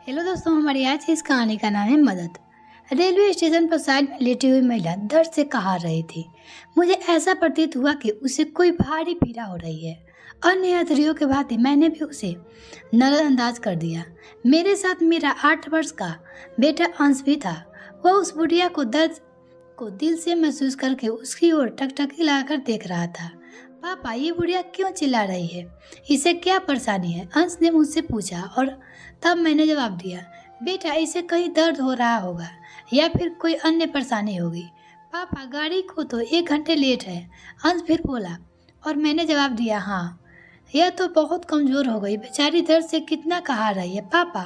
Hello दोस्तों, हमारी आज की इस कहानी का नाम है मदद। रेलवे स्टेशन पर साइड में लेटी हुई महिला दर्द से कहा रही थी। मुझे ऐसा प्रतीत हुआ कि उसे कोई भारी पीड़ा हो रही है। अन्य यात्रियों के भांति मैंने भी उसे नजरअंदाज कर दिया। मेरे साथ मेरा 8 वर्ष का बेटा अंश भी था। वह उस बुढ़िया को दर्द को दिल से महसूस करके उसकी ओर टकटकी लगाकर देख रहा था। पापा, ये बुढ़िया क्यों चिल्ला रही है? इसे क्या परेशानी है? अंश ने मुझसे पूछा और तब मैंने जवाब दिया, बेटा इसे कहीं दर्द हो रहा होगा या फिर कोई अन्य परेशानी होगी। पापा, गाड़ी को तो 1 घंटे लेट है। अंश फिर बोला और मैंने जवाब दिया, हाँ, यह तो बहुत कमजोर हो गई, बेचारी दर्द से कितना कहा रही है। पापा,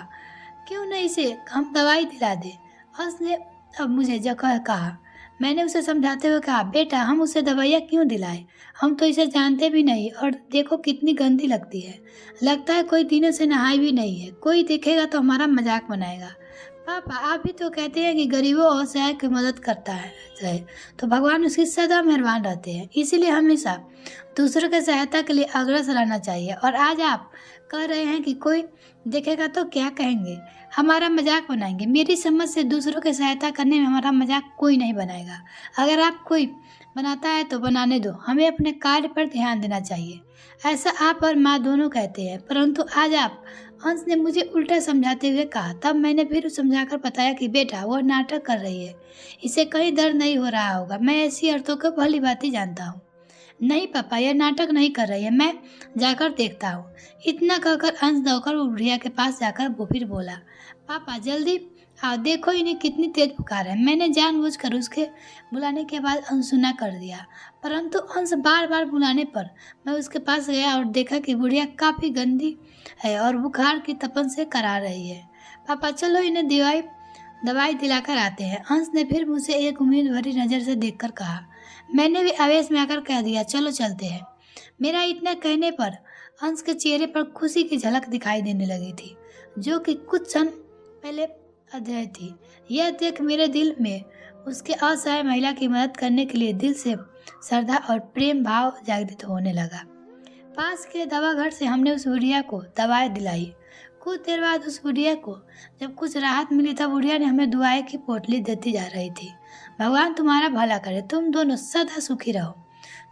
क्यों न इसे हम दवाई दिला दे? अंश ने अब मुझे जगह कहा। मैंने उसे समझाते हुए कहा, बेटा हम उसे दवाइयाँ क्यों दिलाएं? हम तो इसे जानते भी नहीं और देखो कितनी गंदी लगती है। लगता है कोई दिनों से नहाई भी नहीं है। कोई देखेगा तो हमारा मजाक बनाएगा। पापा, आप ही तो कहते हैं कि गरीबों और असहाय की मदद करता है तो भगवान उसकी सदा मेहरबान रहते हैं। इसीलिए हमेशा दूसरों की सहायता के लिए अग्रसर रहना चाहिए। और आज आप कह रहे हैं कि कोई देखेगा तो क्या कहेंगे, हमारा मजाक बनाएंगे। मेरी समझ से दूसरों की सहायता करने में हमारा मजाक कोई नहीं बनाएगा। अगर आप कोई बनाता है तो बनाने दो, हमें अपने कार्य पर ध्यान देना चाहिए। ऐसा आप और माँ दोनों कहते हैं, परंतु आज आप, अंश ने मुझे उल्टा समझाते हुए कहा। तब मैंने फिर समझाकर बताया कि बेटा वह नाटक कर रही है, इसे कहीं दर्द नहीं हो रहा होगा। मैं ऐसी औरतों को भली भांति जानता हूँ। नहीं पापा, यह नाटक नहीं कर रही है, मैं जाकर देखता हूँ। इतना कहकर अंश दौड़कर वो बुढ़िया के पास जाकर वो फिर बोला, पापा जल्दी आओ, देखो इन्हें कितनी तेज पुकार है। मैंने जानबूझकर उसके बुलाने के बाद अनसुना कर दिया, परंतु अंश बार बार बुलाने पर मैं उसके पास गया और देखा कि बुढ़िया काफ़ी गंदी है और बुखार की तपन से करा रही है। पापा चलो इन्हें दवाई दिलाकर आते हैं। अंश ने फिर मुझे एक उम्मीद भरी नज़र से देखकर कहा। मैंने भी आवेश में आकर कह दिया, चलो चलते हैं। मेरा इतना कहने पर अंश के चेहरे पर खुशी की झलक दिखाई देने लगी थी, जो कि कुछ क्षण पहले अधेड़ थी। यह देख मेरे दिल में उसके असहाय महिला की मदद करने के लिए दिल से श्रद्धा और प्रेम भाव जागृत होने लगा। पास के दवाघर से हमने उस बुढ़िया को दवाई दिलाई। कुछ देर बाद उस बुढ़िया को जब कुछ राहत मिली तब बुढ़िया ने हमें दुआएं की पोटली देती जा रही थी। भगवान तुम्हारा भला करे, तुम दोनों सदा सुखी रहो,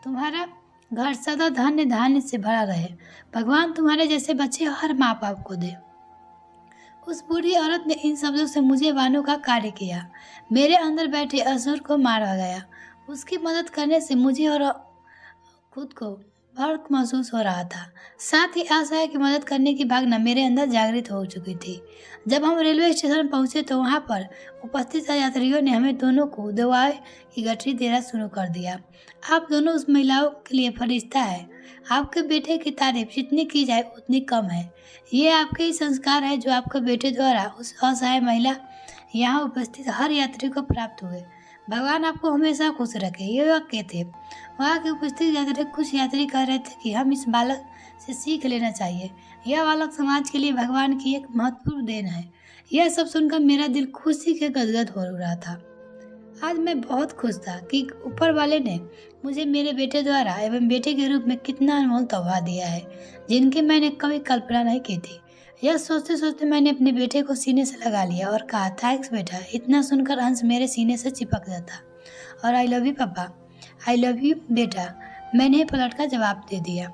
तुम्हारा घर सदा धन्य धान्य से भरा रहे, भगवान तुम्हारे जैसे बच्चे हर माँ बाप को दे। उस बूढ़ी औरत ने इन शब्दों से मुझे बानों का कार्य किया। मेरे अंदर बैठे असुर को मारा गया। उसकी मदद करने से मुझे और खुद को फर्क महसूस हो रहा था। साथ ही असहाय की मदद करने की भावना मेरे अंदर जागृत हो चुकी थी। जब हम रेलवे स्टेशन पहुंचे तो वहां पर उपस्थित यात्रियों ने हमें दोनों को दवाई की गठरी देना शुरू कर दिया। आप दोनों उस महिलाओं के लिए फरिश्ता है। आपके बेटे की तारीफ जितनी की जाए उतनी कम है। ये आपके ही संस्कार है जो आपके बेटे द्वारा उस असहाय महिला यहाँ उपस्थित हर यात्री को प्राप्त हुए। भगवान आपको हमेशा खुश रखे, ये वाक्य थे। वहाँ के उपस्थित यात्री कुछ यात्री कह रहे थे कि हम इस बालक से सीख लेना चाहिए। यह बालक समाज के लिए भगवान की एक महत्वपूर्ण देन है। यह सब सुनकर मेरा दिल खुशी के गदगद हो रहा था। आज मैं बहुत खुश था कि ऊपर वाले ने मुझे मेरे बेटे द्वारा एवं बेटे के रूप में कितना अनमोल तोहफा दिया है, जिनकी मैंने कभी कल्पना नहीं की थी। यह सोचते सोचते मैंने अपने बेटे को सीने से लगा लिया और कहा, थैंक्स बेटा। इतना सुनकर अंश मेरे सीने से चिपक जाता और आई लव यू पापा, आई लव यू बेटा, मैंने पलट का जवाब दे दिया।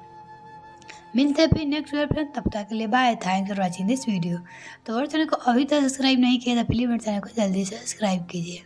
मिलते हैं फिर नेक्स्ट वीडियो फ्रेंड, तब तक के लिए bye. Thanks for watching this video. तो और चैनल को अभी तक सब्सक्राइब नहीं किया तो प्लीज मेरे चैनल को जल्दी से सब्सक्राइब कीजिए।